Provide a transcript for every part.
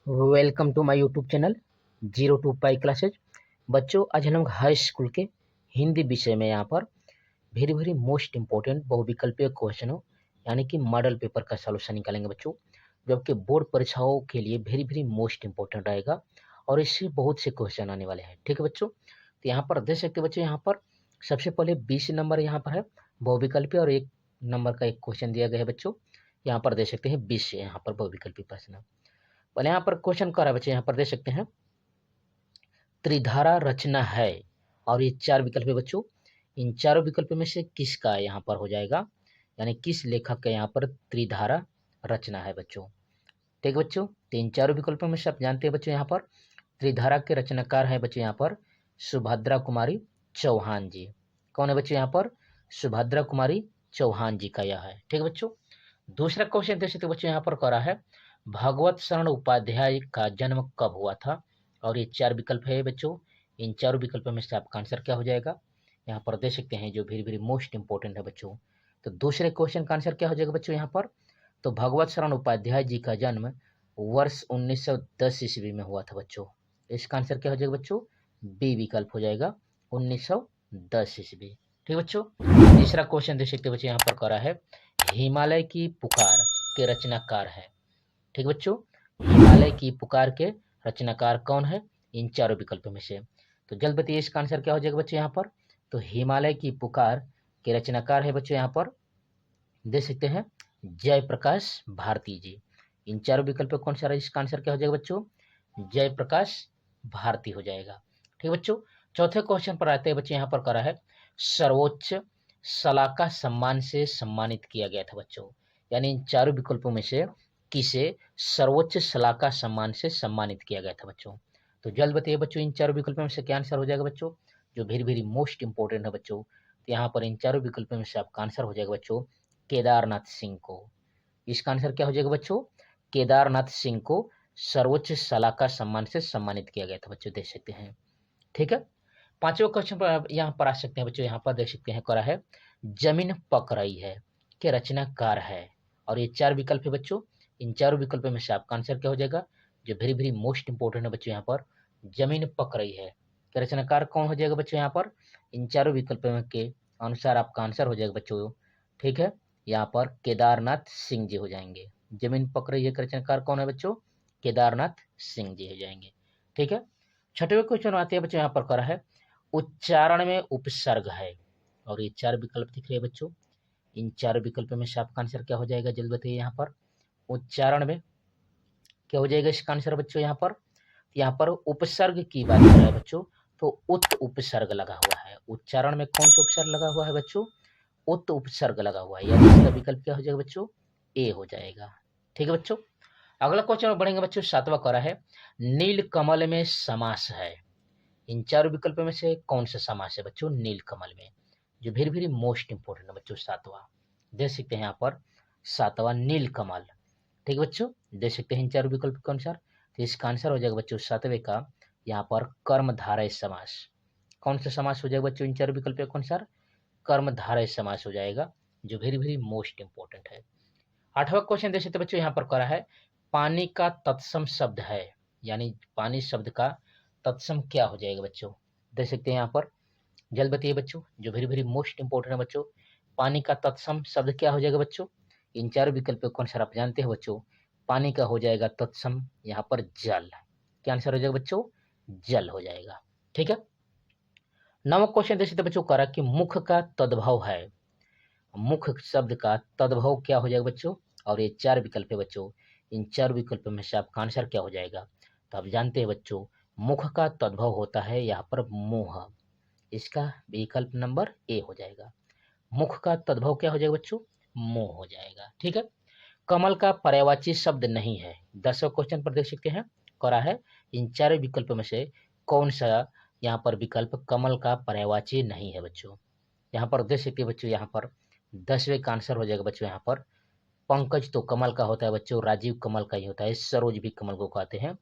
Welcome to my YouTube channel zero to pi classes. बच्चों, आज हम लोग हाई स्कूल के हिंदी विषय में यहाँ पर वेरी वेरी मोस्ट इम्पोर्टेंट बहुविकल्पीय क्वेश्चनों यानी कि मॉडल पेपर का सॉल्यूशन निकालेंगे बच्चों, जो आपके बोर्ड परीक्षाओं के लिए वेरी वेरी मोस्ट इम्पोर्टेंट रहेगा और इससे बहुत से क्वेश्चन आने वाले हैं। ठीक है बच्चों, तो यहाँ पर देख सकते हैं बच्चों, यहाँ पर सबसे पहले 20 नंबर यहाँ पर है बहुविकल्पीय और 1 नंबर का एक क्वेश्चन दिया गया है बच्चों। यहाँ पर देख सकते हैं 20 यहाँ पर बहुविकल्पीय प्रश्न। पहले यहाँ पर क्वेश्चन कर रहा है बच्चे, यहाँ पर देख सकते हैं त्रिधारा रचना है और ये 4 विकल्प है बच्चों। इन चारों विकल्प में से किसका यहाँ पर हो जाएगा, यानी किस लेखक का यहाँ पर त्रिधारा रचना है बच्चों। ठीक है बच्चों, तो इन चारों विकल्पों में से आप जानते हैं बच्चों, यहाँ पर त्रिधारा के रचनाकार है बच्चों यहाँ पर सुभद्रा कुमारी चौहान जी। कौन है बच्चों यहाँ पर? सुभद्रा कुमारी चौहान जी का यह है। ठीक है बच्चों, दूसरा क्वेश्चन देख सकते बच्चों, यहाँ पर करा है भगवत शरण उपाध्याय का जन्म कब हुआ था, और ये 4 विकल्प है बच्चों। इन चारों विकल्पों में से आपका आंसर क्या हो जाएगा, यहाँ पर देख सकते हैं, जो वेरी वेरी मोस्ट इंपॉर्टेंट है बच्चों। तो दूसरे क्वेश्चन का आंसर क्या हो जाएगा बच्चों यहाँ पर? तो भगवत शरण उपाध्याय जी का जन्म वर्ष 1910 ईस्वी में हुआ था बच्चों। इसका आंसर क्या हो जाएगा बच्चों? बी विकल्प हो जाएगा, 1910 ईस्वी। ठीक बच्चों, तीसरा क्वेश्चन देख सकते बच्चों, यहाँ पर करा है हिमालय की पुकार के रचनाकार है। ठीक बच्चों, हिमालय की पुकार के रचनाकार कौन है इन चारों विकल्पों में से? तो जल्द बताइए इसका आंसर क्या हो जाएगा बच्चों यहाँ पर? तो हिमालय की पुकार के रचनाकार है बच्चों यहाँ पर देख सकते हैं जयप्रकाश भारती जी। इन चारों विकल्पों कौन सा, इसका आंसर क्या हो जाएगा बच्चों? जयप्रकाश भारती हो जाएगा। ठीक बच्चों, चौथे क्वेश्चन पर आते हैं बच्चे, यहाँ पर करा है सर्वोच्च सलाका सम्मान से सम्मानित किया गया था बच्चों। यानी इन चारों विकल्पों में से किसे सर्वोच्च सलाका सम्मान से सम्मानित किया गया था बच्चों? तो जल्द बताइए बच्चों, इन चारों विकल्पों में से क्या आंसर हो जाएगा बच्चों, जो वेरी वेरी मोस्ट इंपॉर्टेंट है बच्चों। तो यहाँ पर इन चारों विकल्पों में से आपका आंसर हो जाएगा बच्चों केदारनाथ सिंह को। इसका आंसर क्या हो जाएगा बच्चों? केदारनाथ सिंह को सर्वोच्च सलाहकार सम्मान से सम्मानित किया गया था बच्चों, देख सकते हैं। ठीक है, पांचवा क्वेश्चन पर यहाँ पर आ सकते हैं बच्चों, यहाँ पर देख सकते हैं करा है जमीन पक रही है के रचनाकार है, और ये 4 विकल्प है बच्चों। इन चारों विकल्पों में से आपका आंसर क्या हो जाएगा, जो वेरी वेरी मोस्ट इंपोर्टेंट है बच्चों, यहाँ पर जमीन पक रही है के रचनाकार कौन हो जाएगा बच्चों? यहाँ पर इन चारों विकल्पों के अनुसार आपका आंसर हो जाएगा बच्चों, ठीक है, यहाँ पर केदारनाथ सिंह जी हो जाएंगे। जमीन पक रही है के रचनाकार कौन है बच्चों? केदारनाथ सिंह जी हो जाएंगे। ठीक है, छठवें क्वेश्चन आते हैं बच्चों, यहाँ पर करा है उच्चारण में उपसर्ग है, और ये 4 विकल्प दिख रहे हैं बच्चों। इन 4 विकल्पों में से आपका आंसर क्या हो जाएगा, जल्द बताइए। यहाँ पर उच्चारण में क्या हो जाएगा इसका आंसर बच्चों? यहाँ पर उपसर्ग की बात कर रहा है बच्चों, तो उत उपसर्ग लगा हुआ है। उच्चारण में कौन सा उपसर्ग लगा हुआ है बच्चों? उत उपसर्ग लगा हुआ है, यानी इसका विकल्प क्या हो जाएगा बच्चों? ए हो जाएगा। ठीक है बच्चों, अगला क्वेश्चन में बढ़ेंगे बच्चों, 7वां करा है नील कमल में समास है। इन 4 विकल्पों में से कौन सा समास है बच्चों नील कमल में, जो वेरी वेरी मोस्ट इंपोर्टेंट है बच्चों। 7वां देख सकते हैं यहाँ पर, 7वां नील कमल। ठीक है बच्चों, देख सकते हैं इन 4 विकल्प के अनुसार। तो इसका आंसर हो जाएगा बच्चों 7वें का यहाँ पर कर्मधारय समास। कौन सा समास हो जाएगा बच्चों इन 4 विकल्प के अनुसार? कर्मधारय समास हो जाएगा, जो वेरी वेरी मोस्ट इंपोर्टेंट है। 8वां क्वेश्चन देख सकते बच्चों, यहाँ पर करा है पानी का तत्सम शब्द है, यानी पानी शब्द का तत्सम क्या हो जाएगा बच्चों? देख सकते हैं यहाँ पर, जल्द बताइए बच्चों, जो वेरी वेरी मोस्ट इंपोर्टेंट है बच्चों। पानी का तत्सम शब्द क्या हो जाएगा बच्चों? इन 4 विकल्पों को अनुसार आप जानते हैं बच्चों, पानी का हो जाएगा तत्सम यहाँ पर जल। क्या आंसर हो जाएगा बच्चों? जल हो जाएगा। ठीक है, 9वां क्वेश्चन देख सकते बच्चों, करा कि मुख का तद्भव है। मुख शब्द का तद्भव क्या हो जाएगा बच्चों? और ये 4 विकल्प है बच्चों। इन 4 विकल्पों में से आपका आंसर क्या हो जाएगा? तो आप जानते हैं बच्चों, मुख का तद्भव होता है यहाँ पर मोह। इसका विकल्प नंबर ए हो जाएगा। मुख का तद्भव क्या हो जाएगा बच्चों? मोह हो जाएगा। ठीक है, कमल का पर्यायवाची शब्द नहीं है। 10वें क्वेश्चन पर देख सकते हैं, करा है इन 4 विकल्पों में से कौन सा यहाँ पर विकल्प कमल का पर्यायवाची नहीं है बच्चों? यहाँ पर देख सकते हैं बच्चों, यहाँ पर 10वें का आंसर हो जाएगा बच्चों यहाँ पर पंकज तो कमल का होता है बच्चों, राजीव कमल का ही होता है, सरोज भी कमल को कहते हैं।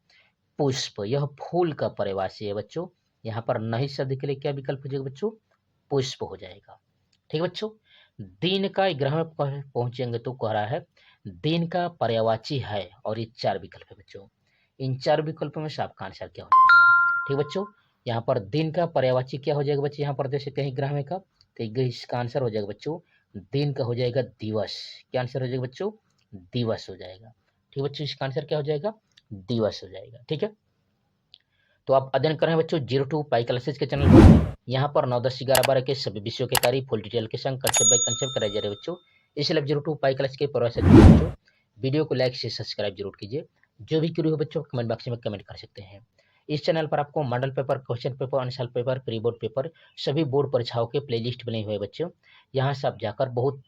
पुष्प यह फूल का पर्यायवाची है बच्चों। यहाँ पर नहीं शब्द के लिए क्या विकल्प हो जाएगा बच्चों? पुष्प हो जाएगा। ठीक है बच्चों, दिन का ग्रह में पहुंचेंगे तो कह रहा है दिन का पर्यायवाची है, और ये 4 विकल्प है बच्चों। इन चार विकल्पों में से आपका आंसर क्या हो जाएगा। ठीक बच्चों, यहाँ पर दिन का पर्यायवाची क्या हो जाएगा बच्चे, यहाँ पर देख सकते हैं ग्राह में का, तो इसका आंसर हो जाएगा बच्चों दिन का हो जाएगा दिवस। क्या आंसर हो जाएगा बच्चों, दिवस हो जाएगा। ठीक बच्चों, इसका आंसर क्या हो जाएगा, दिवस हो जाएगा। ठीक है, तो आप अध्ययन कर रहे हैं बच्चों 0 to पाई क्लासेज के चैनल पर। यहाँ पर 9, 10, 11, 12 के सभी विषयों की तारीफ फुल डिटेल के संग कंसेप्ट बाय कंसेप्ट कराई जा रही है बच्चों। इसलिए 0 to पाई क्लास के प्रोसेस बच्चों वीडियो को लाइक से सब्सक्राइब जरूर कीजिए। जो भी क्वेरी हो बच्चों कमेंट बॉक्स में कमेंट कर सकते हैं। इस चैनल पर आपको model paper, question paper, answer paper, pre board paper, सभी बोर्ड परीक्षाओं के प्लेलिस्ट बने हुए बच्चों। यहाँ से आप जाकर बहुत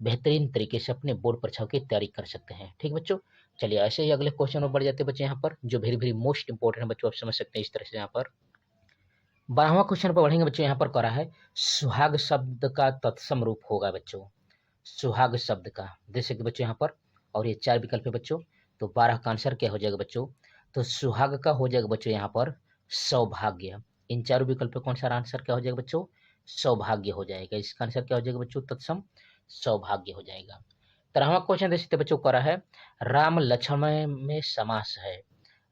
बेहतरीन तरीके से अपने बोर्ड परीक्षाओं की तैयारी कर सकते हैं। ठीक बच्चों, चलिए ऐसे ही अगले क्वेश्चन में बढ़ जाते हैं बच्चे, यहाँ पर जो वेरी वेरी मोस्ट इंपॉर्टेंट है बच्चों, आप समझ सकते हैं इस तरह से। यहाँ पर 12वां क्वेश्चन पर बढ़ेंगे बच्चों, यहाँ पर करा है सुहाग शब्द का तत्सम रूप होगा बच्चों। सुहाग शब्द का देख सकते बच्चों यहाँ पर, और ये 4 विकल्प है बच्चों, तो 12 का आंसर क्या हो जाएगा बच्चों, तो सुहाग का हो जाएगा बच्चों यहाँ पर सौभाग्य। इन चारों विकल्प कौन सा आंसर क्या हो जाएगा बच्चों, सौभाग्य हो जाएगा। इसका आंसर क्या हो जाएगा बच्चों, तत्सम सौभाग्य हो जाएगा। 13वां क्वेश्चन देख सकते बच्चों, करा है राम लक्ष्मण में समास है।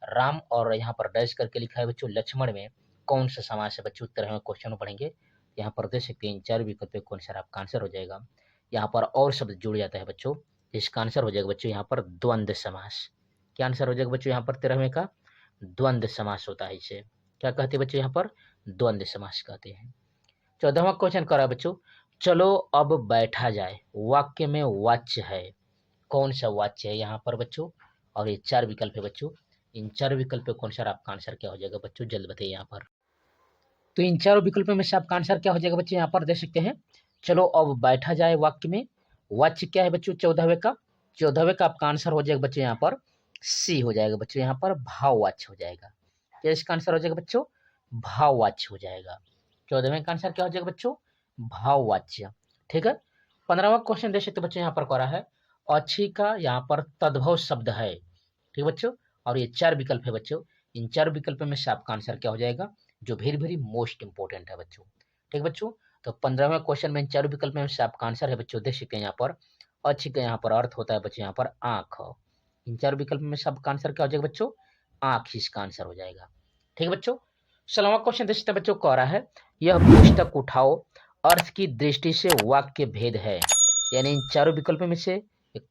राम और यहाँ पर डैश करके लिखा है बच्चों लक्ष्मण में कौन सा समास है बच्चों, 13वें क्वेश्चन में पढ़ेंगे। यहाँ पर देख सकते हैं इन 4 विकल्प कौन सा आपका आंसर हो जाएगा। यहाँ पर और शब्द जुड़ जाता है बच्चों, इसका आंसर हो जाएगा बच्चों यहाँ पर द्वंद्व समास। क्या आंसर हो जाएगा बच्चों यहाँ पर 13वें का, द्वंद्व समास होता है। इसे क्या कहते हैं बच्चों, यहाँ पर द्वंद्व समास कहते हैं। 14वां क्वेश्चन करा बच्चों, चलो अब बैठा जाए वाक्य में वाच्य है। कौन सा वाच्य है यहाँ पर बच्चों, और ये 4 विकल्प है बच्चों। इन 4 विकल्प कौन सा आपका आंसर क्या हो जाएगा बच्चों, जल्द बताइए यहाँ पर। तो इन चारों विकल्पों में से आपका आंसर क्या हो जाएगा बच्चे, यहाँ पर देख सकते हैं चलो अब बैठा जाए वाक्य में वाच्य क्या है बच्चों, 14वें का। 14वें का आपका आंसर हो जाएगा बच्चों यहाँ पर सी हो जाएगा बच्चों, यहाँ पर भाववाच्य हो जाएगा। क्या इसका आंसर हो जाएगा बच्चों, भाववाच्य हो जाएगा। 14वें का आंसर क्या हो जाएगा बच्चों, भाववाच्य। ठीक है, 15वां क्वेश्चन देख सकते बच्चों, यहाँ पर करा है अच्छी का यहाँ पर तद्भव शब्द है। ठीक बच्चों, और ये 4 विकल्प है बच्चों। इन 4 विकल्प में से आपका आंसर क्या हो जाएगा, जो वेरी वेरी मोस्ट इंपॉर्टेंट है बच्चों। ठीक बच्चों, तो 15वें क्वेश्चन में इन 4 विकल्प में से आपका आंसर है बच्चों, देख सकते हैं यहाँ पर अच्छी का यहाँ पर अर्थ होता है बच्चों यहाँ पर आंख। इन 4 विकल्प में से आपका आंसर क्या हो जाएगा बच्चों, आंख इसका आंसर हो जाएगा। ठीक बच्चों, 16वां क्वेश्चन देख सकते हैं बच्चों, कह रहा है यह पुस्तक उठाओ अर्थ की दृष्टि से वाक्य भेद है। यानी इन चारों विकल्प में से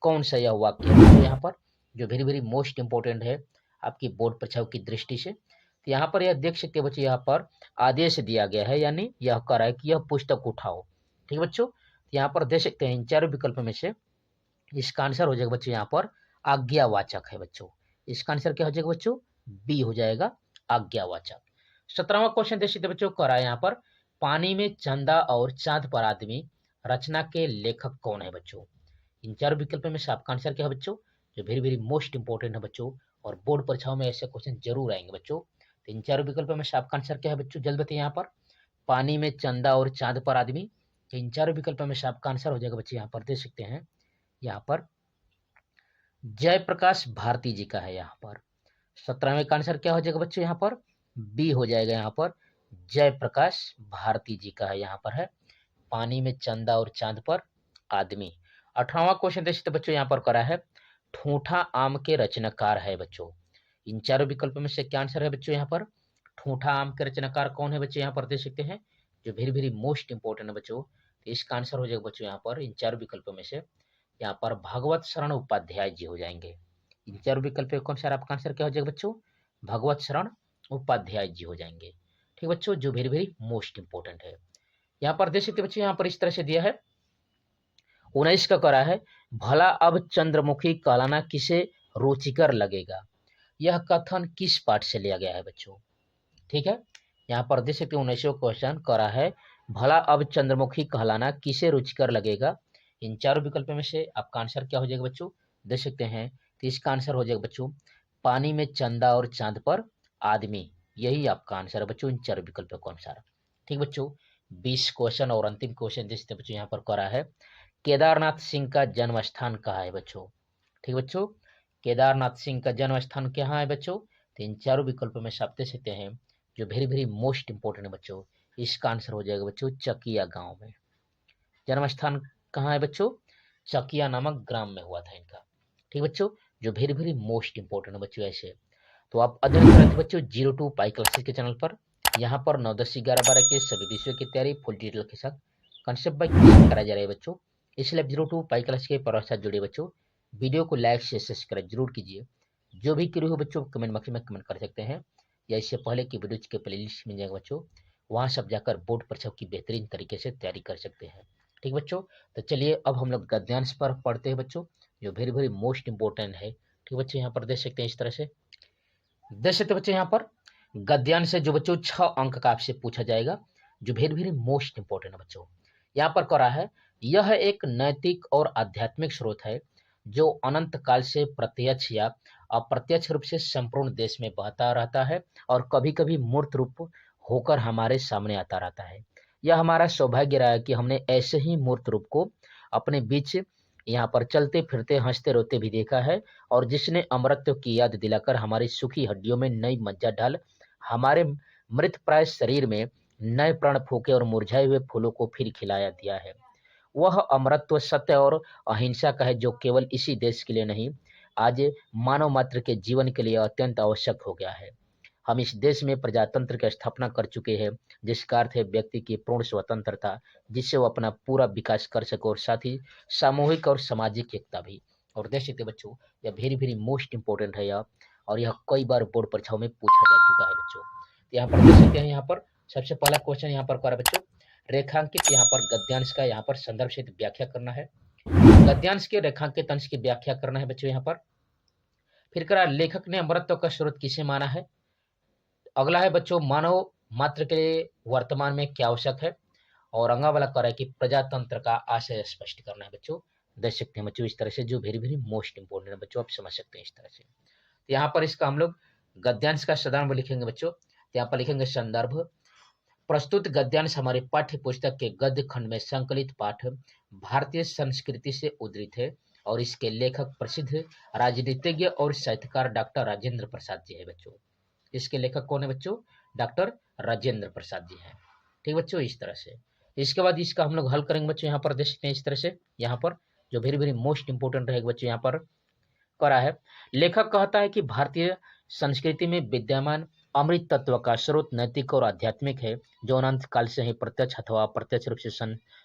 कौन सा यह वाक्य है यहाँ पर, जो वेरी वेरी मोस्ट इंपॉर्टेंट है आपकी बोर्ड परीक्षाओं की दृष्टि से। तो यहाँ पर यह देख सकते हैं बच्चों, यहाँ पर आदेश दिया गया है, यानी यह कह रहा है कि यह पुस्तक उठाओ। ठीक बच्चों, यहाँ पर देख सकते हैं इन चारों विकल्प में से इसका आंसर हो जाएगा बच्चों यहाँ पर आज्ञावाचक है बच्चों। इसका आंसर क्या हो जाएगा बच्चों, बी हो जाएगा आज्ञावाचक। 17वां क्वेश्चन देख सकते बच्चों, कह रहा है यहाँ पर पानी में चंदा और चांद पर आदमी रचना के लेखक कौन है बच्चों। इन चार विकल्प में से आपका आंसर क्या है बच्चों, जो वेरी वेरी मोस्ट इंपॉर्टेंट है बच्चों, और बोर्ड परीक्षाओं में ऐसे क्वेश्चन जरूर आएंगे बच्चों। तो इन चारों विकल्प में से आपका आंसर क्या है बच्चों, जल्द बताइए यहाँ पर। पानी में चंदा और चांद पर आदमी, तो इन चारों विकल्प में से आपका आंसर हो जाएगा बच्चे, यहाँ पर देख सकते हैं यहाँ पर जयप्रकाश भारती जी का है। यहाँ पर 17वें का आंसर क्या हो जाएगा बच्चों, यहाँ पर बी हो जाएगा। यहाँ पर जयप्रकाश भारती जी का है, यहाँ पर है पानी में चंदा और चांद पर आदमी। 18वां क्वेश्चन देखते बच्चों, यहाँ पर करा है ठूठा आम के रचनाकार है बच्चों। इन चारों विकल्प में से क्या आंसर है बच्चों, यहाँ पर ठूठा आम के रचनाकार कौन है बच्चों, यहाँ पर देख सकते हैं जो वेरी वेरी मोस्ट इंपॉर्टेंट है बच्चों। तो इसका आंसर हो जाएगा बच्चों यहाँ पर इन चार विकल्पों में से यहाँ पर भगवत शरण उपाध्याय जी हो जाएंगे। इन चार विकल्प कौन सा आपका आंसर क्या हो जाएगा बच्चों, भगवत शरण उपाध्याय जी हो जाएंगे। ठीक बच्चों, जो वेरी वेरी मोस्ट इंपॉर्टेंट है। यहाँ पर देख सकते बच्चों, यहाँ पर इस तरह से दिया है 19 का करा है भला अब चंद्रमुखी कहलाना किसे रुचिकर लगेगा। यह कथन किस पाठ से लिया गया है बच्चों। ठीक है, यहाँ पर देख सकते 19वां क्वेश्चन करा है भला अब चंद्रमुखी कहलाना किसे रुचिकर लगेगा। इन चारों विकल्प में से आपका आंसर क्या हो जाएगा बच्चों, देख सकते हैं। तो इसका आंसर हो जाएगा बच्चों पानी में चंदा और चांद पर आदमी, यही आपका आंसर है बच्चों इन चारों विकल्प कौन सा। ठीक बच्चों, 20 क्वेश्चन और अंतिम क्वेश्चन देखते बच्चों, यहाँ पर करा है केदारनाथ सिंह का जन्म स्थान कहाँ है बच्चों। ठीक बच्चों, केदारनाथ सिंह का जन्म स्थान कहाँ है बच्चों, तो इन चारों विकल्पों में से आप देख सकते हैं जो वेरी वेरी मोस्ट इंपॉर्टेंट है बच्चों, इसका आंसर हो जाएगा बच्चों चकिया गांव में। जन्म स्थान कहाँ है बच्चों, चकिया नामक ग्राम में हुआ था इनका। ठीक बच्चों, जो वेरी वेरी मोस्ट इंपॉर्टेंट है बच्चों ऐसे। तो आप अध्ययन कर रहे थे बच्चों 02 पाई क्लासेस के चैनल पर। यहाँ पर 9, 10, 11, 12 के सभी विषयों की तैयारी फुल डिटेल के साथ कंसेप्ट बाय क्वेश्चन कराया जा रहा है बच्चों। इसलिए 02 पाई क्लास के परिवार से जुड़े बच्चों वीडियो को लाइक शेयर सब्सक्राइब जरूर कीजिए। जो भी क्वेरी हो बच्चों कमेंट बॉक्स में कमेंट कर सकते हैं, या इससे पहले की वीडियो के प्लेलिस्ट मिल जाएगा बच्चों, वहाँ सब जाकर बोर्ड परीक्षा की बेहतरीन तरीके से तैयारी कर सकते हैं। ठीक बच्चों, तो चलिए अब हम लोग गद्यांश पर पढ़ते हैं बच्चों, जो वेरी वेरी मोस्ट इंपॉर्टेंट है। ठीक बच्चों, यहाँ पर देख सकते हैं इस तरह से देख सकते बच्चों, यहाँ पर गद्यांश से जो बच्चों 6 अंक का आपसे पूछा जाएगा, जो वेरी वेरी मोस्ट इंपॉर्टेंट है बच्चों। यहाँ पर करा है, यह एक नैतिक और आध्यात्मिक स्रोत है जो अनंत काल से प्रत्यक्ष या अप्रत्यक्ष रूप से संपूर्ण देश में बहता रहता है और कभी कभी मूर्त रूप होकर हमारे सामने आता रहता है। यह हमारा सौभाग्य रहा है कि हमने ऐसे ही मूर्त रूप को अपने बीच यहाँ पर चलते फिरते हंसते रोते भी देखा है, और जिसने अमरत्व की याद दिलाकर हमारी सूखी हड्डियों में नई मज्जा डाल हमारे मृत प्राय शरीर में नए प्राण फूके और मुरझाए हुए फूलों को फिर खिलाया दिया है। वह अमरत्व सत्य और अहिंसा का है जो केवल इसी देश के लिए नहीं, आज मानव मात्र के जीवन के लिए अत्यंत आवश्यक हो गया है। हम इस देश में प्रजातंत्र की स्थापना कर चुके हैं, जिसका अर्थ है व्यक्ति की पूर्ण स्वतंत्रता, जिससे वो अपना पूरा विकास कर सके, और साथ ही सामूहिक और सामाजिक एकता भी। और देख सकते बच्चों, यह वेरी वेरी मोस्ट इंपॉर्टेंट है यह, और यह कई बार बोर्ड परीक्षाओं में पूछा जा चुका है बच्चों। तो यहाँ पर देख सकते हैं, यहाँ पर सबसे पहला क्वेश्चन यहाँ पर करा बच्चों, रेखांकित यहाँ पर गद्यांश का यहाँ पर संदर्भ से व्याख्या करना है। गद्यांश के रेखांकित अंश की व्याख्या करना है बच्चों यहाँ पर। फिर करा, लेखक ने अमरत्व का स्रोत किसे माना है। अगला है बच्चों, मानव मात्र के लिए वर्तमान में क्या आवश्यक है। और अगला वाला कर है कि प्रजातंत्र का आशय स्पष्ट करना है बच्चों। देख सकते हैं बच्चों इस तरह से, जो वेरी वेरी मोस्ट इंपोर्टेंट है बच्चों, आप समझ सकते हैं इस तरह से। तो यहाँ पर इसका हम लोग गद्यांश का संदर्भ लिखेंगे बच्चों। यहाँ पर लिखेंगे संदर्भ, प्रस्तुत गद्यांश हमारे पाठ्य पुस्तक के गद्य खंड में संकलित पाठ भारतीय संस्कृति से उद्धृत है, और इसके लेखक प्रसिद्ध राजनीतिज्ञ और साहित्यकार डॉक्टर राजेंद्र प्रसाद जी है बच्चों। इसके लेखक कौन है बच्चों, डॉक्टर राजेंद्र प्रसाद जी हैं। ठीक बच्चों, इस तरह से। इसके बाद इसका हम लोग हल करेंगे बच्चों, यहाँ पर देख सकते हैं इस तरह से। यहाँ पर जो वेरी वेरी मोस्ट इंपोर्टेंट रहेगा बच्चों, यहाँ पर करा है, लेखक कहता है कि भारतीय संस्कृति में विद्यमान अमृत तत्व का स्रोत नैतिक और आध्यात्मिक है, जो अनंत काल से ही प्रत्यक्ष अथवा अप्रत्यक्ष रूप से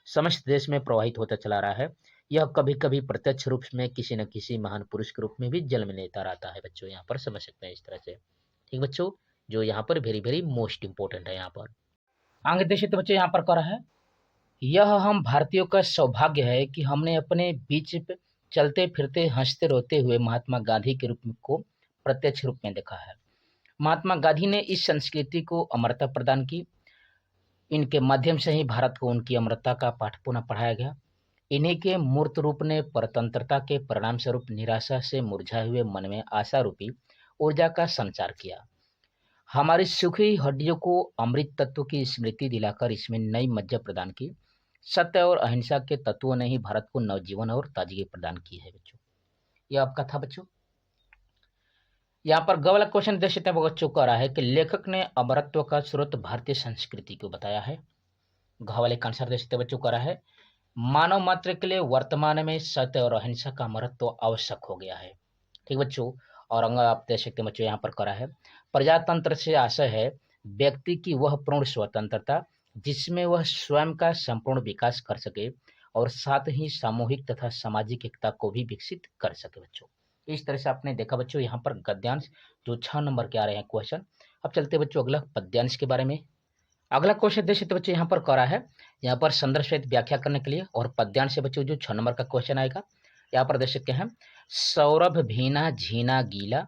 समस्त देश में प्रवाहित होता चला रहा है। यह कभी कभी प्रत्यक्ष रूप में किसी न किसी महान पुरुष के रूप में भी जन्म लेता रहता है बच्चों। यहाँ पर समझ सकते हैं इस तरह से। ठीक बच्चों, जो यहाँ पर वेरी वेरी मोस्ट इंपोर्टेंट है। यहाँ पर आगे देखिए तो बच्चों, यहाँ पर करा है, यह हम भारतीयों का सौभाग्य है कि हमने अपने बीच चलते फिरते हंसते रोते हुए महात्मा गांधी के रूप को प्रत्यक्ष रूप में देखा है। महात्मा गांधी ने इस संस्कृति को अमरता प्रदान की। इनके माध्यम से ही भारत को उनकी अमरता का पाठ पुनः पढ़ाया गया। इन्हीं के मूर्त रूप ने परतंत्रता के परिणाम स्वरूप निराशा से मुरझाए हुए मन में आशा रूपी ऊर्जा का संचार किया। हमारी सूखी हड्डियों को अमृत तत्व की स्मृति दिलाकर इसमें नई मज्जा प्रदान की। सत्य और अहिंसा के तत्वों ने ही भारत को नवजीवन और ताजगी प्रदान की है बच्चों। यह आपका था बच्चों। यहाँ पर ग वाला क्वेश्चन देख सकते हैं बच्चों, कह रहा है कि लेखक ने अमरत्व का स्रोत भारतीय संस्कृति को बताया है। घ वाले का आंसर देख सकते हैं बच्चों, कह रहा है, मानव मात्र के लिए वर्तमान में सत्य और अहिंसा का अमरत्व आवश्यक हो गया है। ठीक बच्चों, और अंग आप देख सकते हैं बच्चों, यहाँ पर करा है, प्रजातंत्र से आशय है व्यक्ति की वह पूर्ण स्वतंत्रता जिसमें वह स्वयं का संपूर्ण विकास कर सके, और साथ ही सामूहिक तथा सामाजिक एकता को भी विकसित कर सके बच्चों। इस तरह से आपने देखा बच्चों यहाँ पर गद्यांश जो 6 नंबर के आ रहे हैं क्वेश्चन। अब चलते बच्चों अगला पद्यांश के बारे में। अगला क्वेश्चन देख सकते बच्चों, यहाँ पर करा है, यहाँ पर संदर्भ सहित व्याख्या करने के लिए, और पद्यांश से बच्चों जो 6 नंबर का क्वेश्चन आएगा। यहाँ पर देख सकते हैं, सौरभ भीना झीना गीला,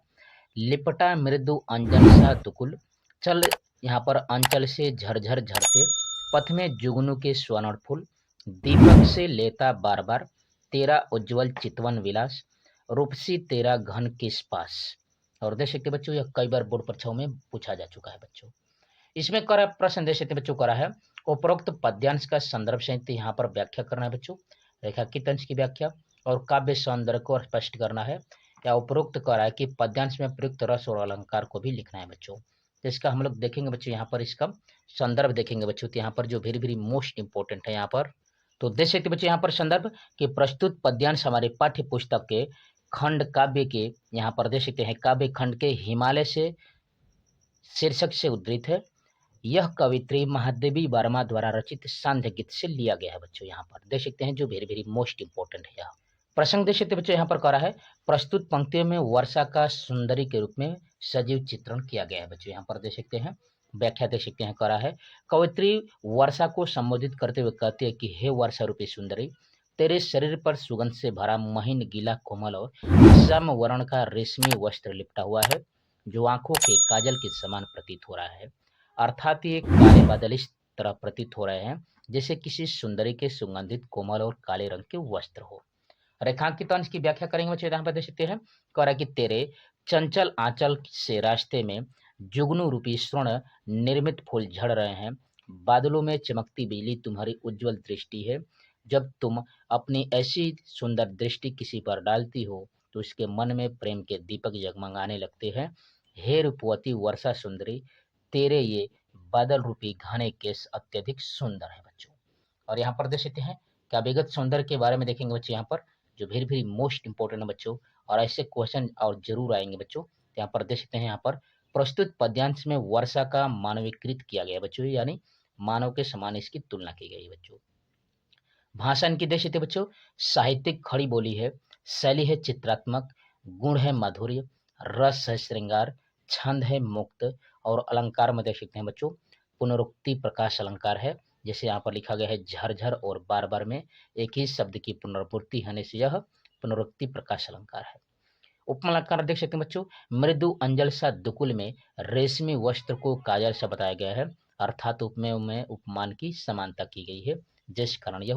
लिपटा मृदु अंजन सा दुकुल, चल यहाँ पर अंचल से झरझर झरते, पथ में जुगनू के स्वर्ण फूल, दीपक से लेता बार बार, तेरा उज्जवल चितवन विलास, रूपसी तेरा घन किस पास। और देख सकते बच्चों, यह कई बार बोर्ड परीक्षाओं में पूछा जा चुका है बच्चों। इसमें करा प्रश्न देख सकते बच्चों, करा है, उपरोक्त पद्यांश का संदर्भ सहित यहाँ पर व्याख्या करना है बच्चों। रेखांकित अंश की व्याख्या और काव्य सौंदर्य को स्पष्ट करना है, या उपरोक्त करा है कि पद्यांश में प्रयुक्त रस और अलंकार को भी लिखना है बच्चों। तो इसका हम लोग देखेंगे बच्चों, यहाँ पर इसका संदर्भ देखेंगे बच्चों। तो यहाँ पर जो वेरी वेरी मोस्ट इंपॉर्टेंट है यहाँ पर, तो देख सकते बच्चों यहाँ पर संदर्भ कि प्रस्तुत पद्यांश हमारे पाठ्य पुस्तक के खंड काव्य के यहाँ पर देख सकते हैं, काव्य खंड के हिमालय से शीर्षक से उद्धृत है। यह कवित्री महादेवी वर्मा द्वारा रचित सांध्य गीत से लिया गया है बच्चों। यहाँ पर देख सकते हैं जो वेरी वेरी मोस्ट इंपोर्टेंट है। यहाँ प्रसंग देख सकते बच्चों, यहाँ पर करा है प्रस्तुत पंक्तियों में वर्षा का सुंदरी के रूप में सजीव चित्रण किया गया है बच्चों। यहाँ पर देख सकते हैं व्याख्या देख सकते हैं करा है। कवित्री वर्षा को संबोधित करते हुए कहती है कि हे वर्षा रूपी सुंदरी, तेरे शरीर पर सुगंध से भरा महीन गीला कोमल और श्याम वर्ण का रेशमी वस्त्र लिपटा हुआ है, जो आंखों के काजल के समान प्रतीत हो रहा है। अर्थात ये काले बादल इस तरह प्रतीत हो रहे हैं जैसे किसी सुंदरी के सुगंधित कोमल और काले रंग के वस्त्र हो। रेखांकित अंश की व्याख्या करेंगे बच्चों। यहाँ पर देख सकते हैं कह रहा है कि तेरे चंचल आंचल से रास्ते में जुगनू रूपी स्वर्ण निर्मित फूल झड़ रहे हैं। बादलों में चमकती बिजली तुम्हारी उज्जवल दृष्टि है। जब तुम अपनी ऐसी सुंदर दृष्टि किसी पर डालती हो तो उसके मन में प्रेम के दीपक जगमगाने लगते हैं। हे रूपवती वर्षा सुंदरी, तेरे ये बादल रूपी घने केस अत्यधिक सुंदर है बच्चों। और यहाँ पर देख सकते हैं क्या विगत सौंदर्य के बारे में देखेंगे बच्चों, यहाँ पर जो वेरी वेरी मोस्ट इंपोर्टेंट है बच्चों, और ऐसे क्वेश्चन और जरूर आएंगे बच्चों। यहाँ पर देख सकते हैं यहाँ पर प्रस्तुत पद्यांश में वर्षा का मानवीकृत किया गया बच्चों, यानी मानव के समान इसकी तुलना की गई बच्चों। भाषण की देख सकते बच्चों, साहित्यिक खड़ी बोली है, शैली है चित्रात्मक, गुण है माधुर्य, रस है श्रृंगार, छंद है मुक्त, और अलंकार में देख सकते हैं बच्चों पुनरुक्ति प्रकाश अलंकार है। जैसे यहाँ पर लिखा गया है झरझर और बार बार में एक ही शब्द की पुनरावृत्ति होने से यह पुनरुक्ति प्रकाश अलंकार है। उपमा अलंकार देख सकते हैं बच्चों, मृदु अंजल सा दुकुल में रेशमी वस्त्र को काजल से बताया गया है, अर्थात उपमेय में उपमान की समानता की गई है, जिस कारण यह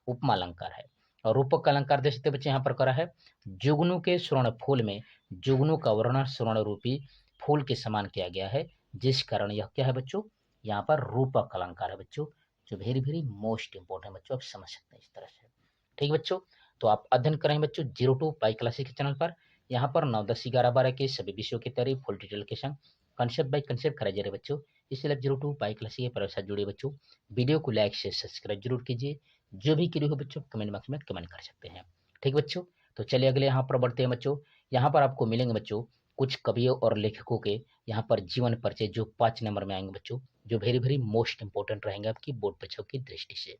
उपमा अलंकार है। और रूपक अलंकार देख सकते बच्चे यहाँ पर करा है, जुगनू के स्वर्ण फूल में जुगनू का वर्णन स्वर्ण रूपी फूल के समान किया गया है, जिस कारण यह क्या है बच्चों, यहाँ पर रूपक अलंकार है बच्चों, जो वेरी वेरी मोस्ट इंपोर्टेंट बच्चों, आप समझ सकते हैं इस तरह से। ठीक बच्चों, तो आप अध्ययन करेंगे बच्चों 02 पाई क्लासिक के चैनल पर। यहाँ पर 9, 10, 11, 12 के सभी विषयों की तैयारी फुल डिटेल के संग कंसेप्ट बाय कंसेप्ट कराई जा रही है बच्चों। इसलिए 02 पाई क्लासिक के साथ जुड़े बच्चों, वीडियो को लाइक से सब्सक्राइब जरूर कीजिए। जो भी क्वेरी हो बच्चों कमेंट बॉक्स में कमेंट कर सकते हैं। ठीक बच्चों, तो चलिए अगले यहाँ पर बढ़ते हैं बच्चों। यहाँ पर आपको मिलेंगे बच्चों कुछ कवियों और लेखकों के यहाँ पर जीवन परिचय, जो 5 नंबर में आएंगे बच्चों, जो वेरी वेरी मोस्ट इंपोर्टेंट रहेंगे आपकी बोर्ड परीक्षाओं की दृष्टि से।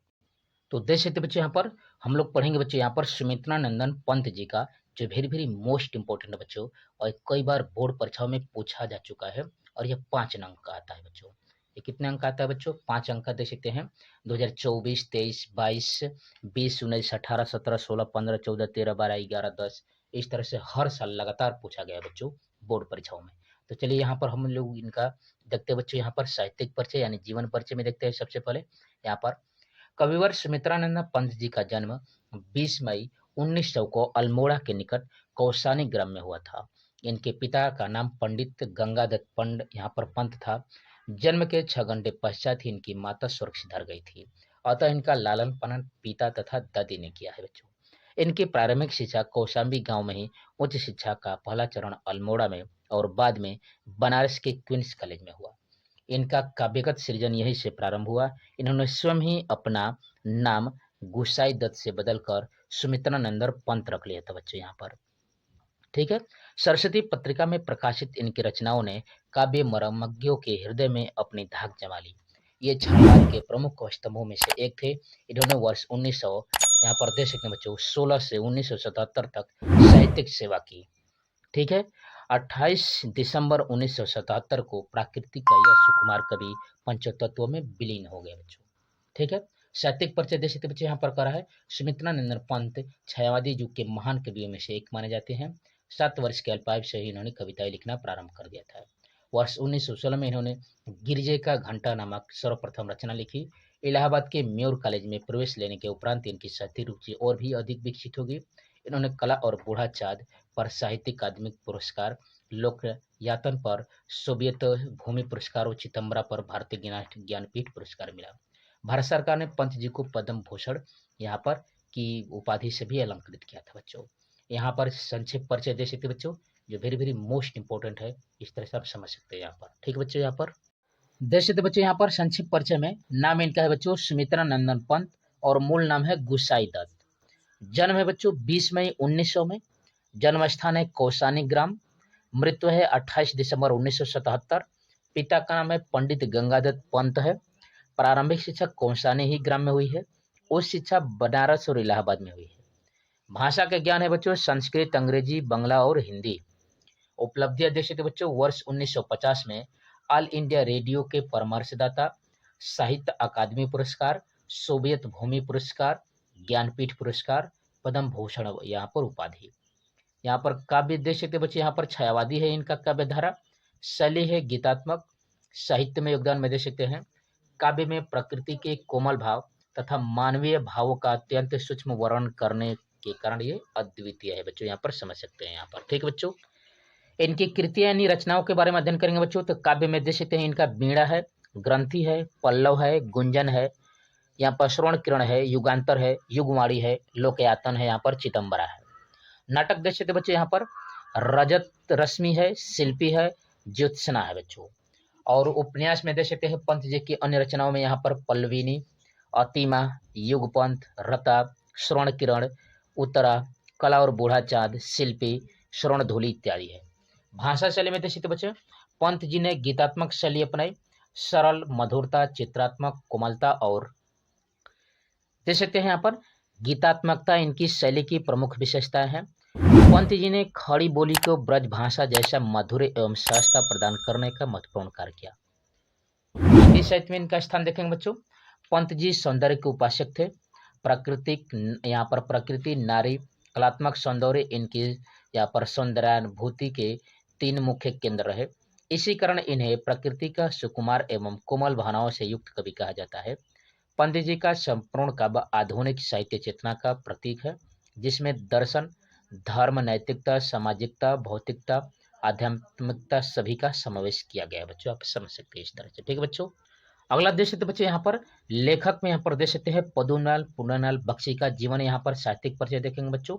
तो देख सकते बच्चों यहाँ पर हम लोग पढ़ेंगे बच्चों यहाँ पर सुमित्रा नंदन पंत जी का, जो वेरी वेरी मोस्ट इंपोर्टेंट है बच्चों, और कई बार बोर्ड परीक्षाओं में पूछा जा चुका है, और यह 5 अंक का आता है बच्चों। ये कितने अंक आता है बच्चों, 5 अंक का देख सकते हैं। 2024, 23, 22, 20, 19, 18, 17, 16, 15, 14, 13, 12, 11, 10, इस तरह से हर साल लगातार पूछा गया बच्चों बोर्ड परीक्षाओं में। तो चलिए यहाँ पर हम लोग इनका देखते हैं बच्चों। यहाँ पर साहित्यिक परिचय यानी जीवन परिचय में देखते हैं। सबसे पहले यहाँ पर कविवर सुमित्रानंद पंत जी का जन्म 20 मई 1900 को अल्मोड़ा के निकट कौसानी ग्राम में हुआ था। इनके पिता का नाम पंडित गंगादत्त पंड यहाँ पर पंत था। जन्म के 6 घंटे पश्चात ही इनकी माता स्वर्ग सिधार गई थी, अतः इनका लालन पालन पिता तथा दादी ने किया है बच्चों। इनकी प्रारंभिक शिक्षा कौशाम्बी गांव में ही, उच्च शिक्षा का पहला चरण अल्मोड़ा में और बाद में बनारस के क्वींस कॉलेज में हुआ। इनका काव्यगत सृजन यहीं से प्रारंभ हुआ। इन्होंने स्वयं ही अपना नाम गुसाई दत्त से बदलकर सुमित्रानंदन पंत रख लिया था बच्चों यहाँ पर। ठीक है, सरस्वती पत्रिका में प्रकाशित इनकी रचनाओं ने काव्य मर्मज्ञों के हृदय में अपनी धाक जमा ली। ये छायावाद के प्रमुख स्तंभों में से एक थे। इन्होंने वर्ष 1900 यहाँ पर देख सकते हैं बच्चों 16 से 1977 तक साहित्यिक सेवा की। ठीक है, 28 दिसंबर 1977 को प्राकृतिक का यह सुकुमार कवि पंचतत्व में विलीन हो गए बच्चों। ठीक है, साहित्यिक परिचय देश के बच्चे यहाँ पर करा है। सुमित्रानंदन पंत छायावादी युग के महान कवियों में से एक माने जाते हैं। 7 वर्ष के अल्पायु से ही इन्होंने कविताएं लिखना प्रारंभ कर दिया था। वर्ष 1916 में इन्होंने गिरजे का घंटा नामक सर्वप्रथम रचना लिखी। इलाहाबाद के म्योर कॉलेज में प्रवेश लेने के उपरांत इनकी साहित्यिक रुचि और भी अधिक विकसित होगी। इन्होंने कला और बूढ़ा चाँद पर साहित्य अकादमी पुरस्कार, लोक यातन पर सोवियत भूमि पुरस्कार और चिदम्बरा पर भारतीय ज्ञानपीठ पुरस्कार मिला। भारत सरकार ने पंत जी को पद्म भूषण यहाँ पर की उपाधि से भी अलंकृत किया था बच्चों। यहाँ पर संक्षिप्त परिचय दे सकते बच्चों, जो वेरी वेरी मोस्ट इंपोर्टेंट है, इस तरह से आप समझ सकते हैं यहाँ पर। ठीक है बच्चों, यहाँ पर देख सकते बच्चों यहाँ पर संक्षिप्त परिचय में नाम इनका है बच्चों सुमित्रानंदन पंत, और मूल नाम है गुसाई दत्त। जन्म है बच्चों 20 मई 1900 में। जन्म स्थान है कौसानी ग्राम। मृत्यु है 28 दिसंबर 1977। पिता का नाम है पंडित गंगादत्त पंत है। प्रारंभिक शिक्षा कौसानी ही ग्राम में हुई है। उच्च शिक्षा बनारस और इलाहाबाद में हुई है। भाषा के ज्ञान है बच्चों संस्कृत, अंग्रेजी, बांग्ला और हिंदी। उपलब्धियां देख सकते बच्चों, वर्ष 1950 में ऑल इंडिया रेडियो के परामर्शदाता, साहित्य अकादमी पुरस्कार, सोवियत भूमि पुरस्कार, ज्ञानपीठ पुरस्कार, पद्म भूषण यहाँ पर उपाधि। यहाँ पर काव्य देख सकते बच्चे, यहाँ पर छायावादी है इनका काव्य धारा। शैली है गीतात्मक। साहित्य में योगदान में दे सकते हैं काव्य में प्रकृति के कोमल भाव तथा मानवीय भावों का अत्यंत सूक्ष्म वर्णन करने के कारण ये अद्वितीय है बच्चों, यहाँ पर समझ सकते हैं यहाँ पर। ठीक है बच्चों, इनकी कृतियां यानी रचनाओं के बारे में अध्ययन करेंगे बच्चों। तो काव्य में देख सकते हैं इनका बीड़ा है, ग्रंथि है, पल्लव है, गुंजन है, यहाँ पर श्रवण किरण है, युगांतर है, युगवाणी है, लोकयातन है, यहाँ पर चिदंबरा है। नाटक देख सकते बच्चों, यहाँ पर रजत रश्मि है, शिल्पी है, ज्योत्सना है बच्चों। और उपन्यास में देख सकते हैं पंत जी की अन्य रचनाओं में यहाँ पर पल्लविनी, अतिमा, युगपंथ, रता, श्रवण किरण, उत्तरा, कला और बूढ़ा चाँद, शिल्पी, श्रवण धूलि इत्यादि है। भाषा शैली में देख सकते बच्चों, पंत जी ने गीतात्मक शैली अपनाई, सरल, मधुरता, चित्रात्मक, कोमलता और देख सकते हैं यहाँ पर गीतात्मकता इनकी शैली की प्रमुख विशेषताएं हैं। पंत जी ने खड़ी बोली को ब्रज भाषा जैसा मधुर एवं सहजता प्रदान करने का महत्वपूर्ण कार्य किया। हिंदी साहित्य में इनका स्थान देखेंगे बच्चों, पंत जी सौंदर्य के उपासक थे। प्राकृतिक, यहाँ पर प्रकृति, नारी, कलात्मक सौंदर्य इनकी यहाँ पर सौंदर्यानुभूति के 3 मुख्य केंद्र रहे। इसी कारण इन्हें प्रकृति का सुकुमार एवं कोमल भावनाओं से युक्त कवि कहा जाता है। पंडित जी का संपूर्ण काव्य आधुनिक साहित्य चेतना का प्रतीक है, जिसमें दर्शन, धर्म, नैतिकता, सामाजिकता, भौतिकता, आध्यात्मिकता सभी का समावेश किया गया है बच्चों। आप समझ सकते हैं इस तरह से। ठीक है बच्चों, अगला देख सकते बच्चों, यहाँ पर लेखक में यहाँ पर देख सकते हैं पद्मलाल पुन्नालाल बख्शी का जीवन, यहाँ पर साहित्यिक परिचय देखेंगे बच्चों,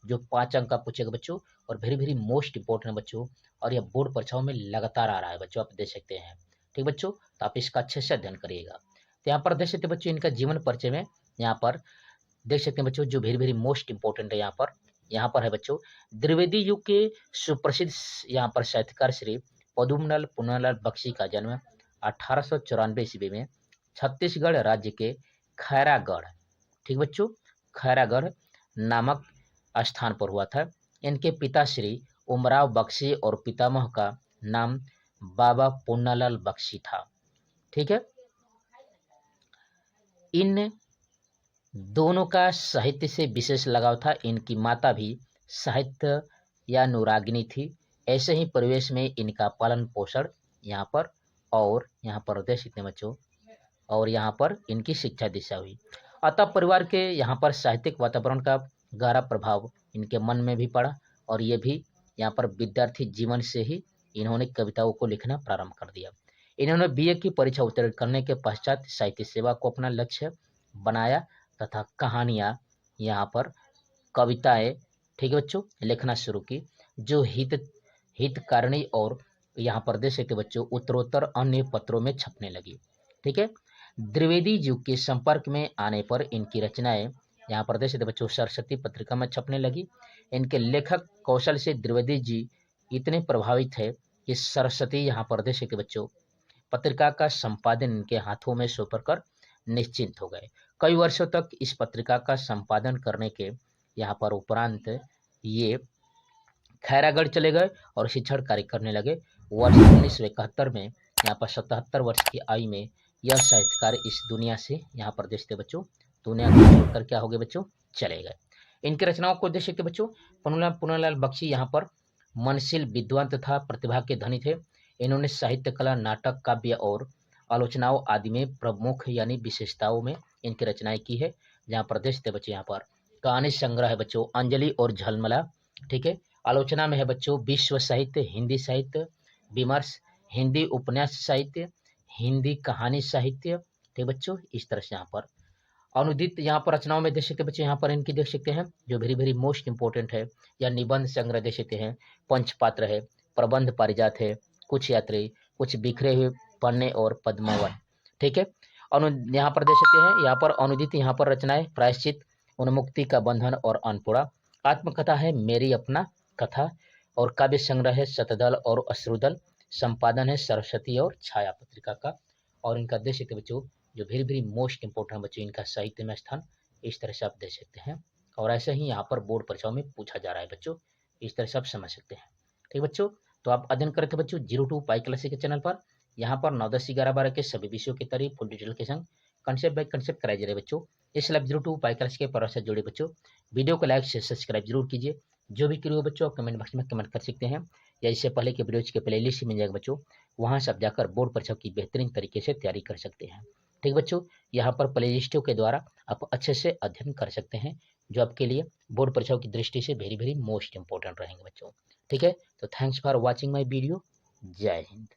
जो 5 अंक का पूछेगा बच्चों और वेरी वेरी मोस्ट इंपोर्टेंट बच्चों, और यह बोर्ड परीक्षाओं में लगातार आ रहा है बच्चों, आप देख सकते हैं। ठीक बच्चों, तो आप इसका अच्छे से अध्ययन करिएगा। तो यहाँ पर देख सकते बच्चों इनका जीवन परिचय में यहाँ पर देख सकते हैं बच्चों, जो वेरी वेरी मोस्ट इंपोर्टेंट है यहाँ पर है बच्चों, द्विवेदी युग के सुप्रसिद्ध यहाँ पर साहित्यकार श्री पद्मलाल पुन्नालाल बख्शी का जन्म 1894 ईस्वी में छत्तीसगढ़ राज्य के खैरागढ़, ठीक बच्चों, खैरागढ़ नामक स्थान पर हुआ था। इनके पिता श्री उमराव बख्शी और पितामह का नाम बाबा पुन्नालाल बख्शी था। ठीक है, इन दोनों का साहित्य से विशेष लगाव था। इनकी माता भी साहित्य या अनुरागिनी थी। ऐसे ही परिवेश में इनका पालन पोषण यहाँ पर और यहाँ पर देख सकते हैं बच्चों, और यहाँ पर इनकी शिक्षा दिशा हुई। अतः परिवार के यहाँ पर साहित्यिक वातावरण का गहरा प्रभाव इनके मन में भी पड़ा, और ये भी यहाँ पर विद्यार्थी जीवन से ही इन्होंने कविताओं को लिखना प्रारंभ कर दिया। इन्होंने बीए की परीक्षा उत्तीर्ण करने के पश्चात साहित्य सेवा को अपना लक्ष्य बनाया तथा कहानियाँ, यहाँ पर कविताएं, ठीक है बच्चों, लिखना शुरू की, जो हितकारिणी और यहाँ पर देख सकते बच्चों उत्तरोत्तर अन्य पत्रों में छपने लगी। ठीक है, द्विवेदी युग के संपर्क में आने पर इनकी रचनाएं यहाँ पर देख सकते बच्चों सरस्वती पत्रिका में छपने लगी। इनके लेखक कौशल से द्विवेदी जी इतने प्रभावित है कि सरस्वती यहाँ पर देख सकते बच्चों पत्रिका का संपादन इनके हाथों में सौंप कर निश्चिंत हो गए। कई वर्षों तक इस पत्रिका का संपादन करने के यहाँ पर उपरांत ये खैरागढ़ चले गए और शिक्षण कार्य करने लगे। वर्ष 1971 में यहाँ पर 77 वर्ष की आयु में यह साहित्यकार इस दुनिया से यहाँ पर देखते बच्चों दुनिया को छोड़कर क्या हो गए बच्चों, चले गए। इनकी रचनाओं को देख सकते बच्चों, पुन्नालाल बख्शी यहाँ पर मनशील, विद्वान तथा प्रतिभा के धनी थे। इन्होंने साहित्य, कला, नाटक, काव्य और आलोचनाओं आदि में प्रमुख यानी विशेषताओं में इनकी रचनाएं की है। जहाँ पर देखते बच्चों यहाँ पर कहानी संग्रह है बच्चों अंजलि और झलमला। ठीक है, आलोचना में है बच्चों विश्व साहित्य, हिंदी साहित्य विमर्श, हिंदी उपन्यास साहित्य, हिंदी कहानी साहित्य। ठीक बच्चों, इस तरह से यहाँ पर अनुदित यहाँ पर रचनाओं में देख सकते बच्चों, यहाँ पर इनकी देख सकते हैं जो वेरी वेरी मोस्ट इंपोर्टेंट है, या निबंध संग्रह देख सकते हैं, पंचपात्र है, प्रबंध पारिजात है, कुछ यात्री, कुछ बिखरे हुए पन्ने और पद्मावन। ठीक है, यहाँ पर देख सकते हैं यहाँ पर अनुदित यहाँ पर रचनाएं प्रायश्चित, उन्मुक्ति का बंधन और अन्नपूर्णा। आत्मकथा है मेरी अपना कथा और काव्य संग्रह है शतदल और अश्रुदल। संपादन है सरस्वती और छाया पत्रिका का। और इनका देख सकते हैं बच्चों, जो वेरी वेरी मोस्ट इंपोर्टेंट बच्चों इनका साहित्य में स्थान, इस तरह से आप देख सकते हैं। और ऐसा ही यहाँ पर बोर्ड परीक्षाओं में पूछा जा रहा है बच्चों, इस तरह से आप समझ सकते हैं। ठीक बच्चों, तो आप अध्ययन करते बच्चों 02 पाई क्लासिक के चैनल पर। यहाँ पर 9, 10, 11, 12 के सभी विषयों की तारीफ फुल डिटेल के संग कंसेप्ट बाय कंसेप्ट कराए जा रहे बच्चों। इस लैब 02 पाई क्लासिक के परिवार से जुड़े बच्चों, वीडियो को लाइक से सब्सक्राइब जरूर कीजिए। जो भी क्रियो हो बच्चों, आप कमेंट बॉक्स में कमेंट कर सकते हैं, या इससे पहले के वीडियोज के प्ले लिस्ट मिल जाएगा बच्चों, वहाँ से आप जाकर बोर्ड परीक्षा की बेहतरीन तरीके से तैयारी कर सकते हैं। ठीक बच्चों, यहाँ पर प्ले लिस्टों के द्वारा आप अच्छे से अध्ययन कर सकते हैं, जो आपके लिए बोर्ड परीक्षाओं की दृष्टि से वेरी वेरी मोस्ट इंपॉर्टेंट रहेंगे बच्चों। ठीक है, तो thanks for watching my video. जय हिंद।